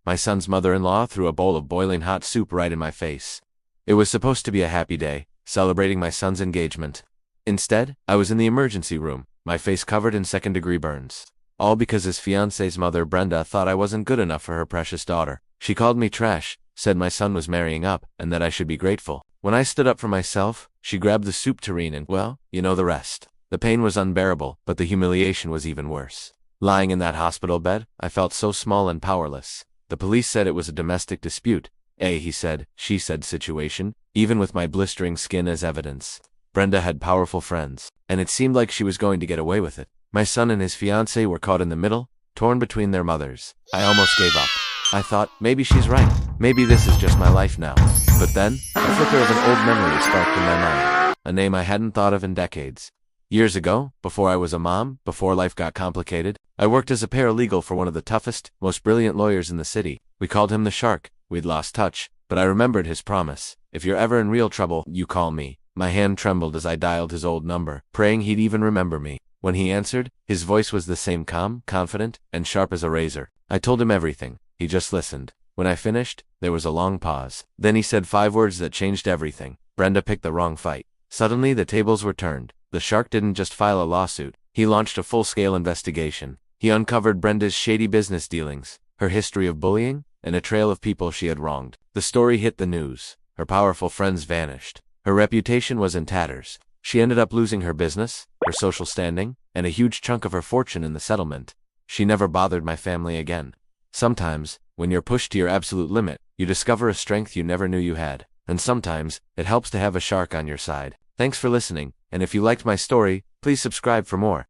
My son's mother-in-law threw a bowl of boiling hot soup right in my face. It was supposed to be a happy day, celebrating my son's engagement. Instead, I was in the emergency room, my face covered in second-degree burns. All because his fiancé's mother, Brenda, thought I wasn't good enough for her precious daughter. She called me trash, said my son was marrying up, and that I should be grateful. When I stood up for myself, she grabbed the soup tureen and, well, you know the rest. The pain was unbearable, but the humiliation was even worse. Lying in that hospital bed, I felt so small and powerless. The police said it was a domestic dispute, a he said, she said situation, even with my blistering skin as evidence. Brenda had powerful friends, and it seemed like she was going to get away with it. My son and his fiancée were caught in the middle, torn between their mothers. I almost gave up. I thought, maybe she's right. Maybe this is just my life now. But then, a flicker of an old memory sparked in my mind. A name I hadn't thought of in decades. Years ago, before I was a mom, before life got complicated, I worked as a paralegal for one of the toughest, most brilliant lawyers in the city. We called him the Shark. We'd lost touch, but I remembered his promise. If you're ever in real trouble, you call me. My hand trembled as I dialed his old number, praying he'd even remember me. When he answered, his voice was the same calm, confident, and sharp as a razor. I told him everything. He just listened. When I finished, there was a long pause. Then he said 5 words that changed everything. Brenda picked the wrong fight. Suddenly, the tables were turned. The Shark didn't just file a lawsuit. He launched a full-scale investigation. He uncovered Brenda's shady business dealings, her history of bullying, and a trail of people she had wronged. The story hit the news. Her powerful friends vanished. Her reputation was in tatters. She ended up losing her business, her social standing, and a huge chunk of her fortune in the settlement. She never bothered my family again. Sometimes, when you're pushed to your absolute limit, you discover a strength you never knew you had. And sometimes, it helps to have a shark on your side. Thanks for listening, and if you liked my story, please subscribe for more.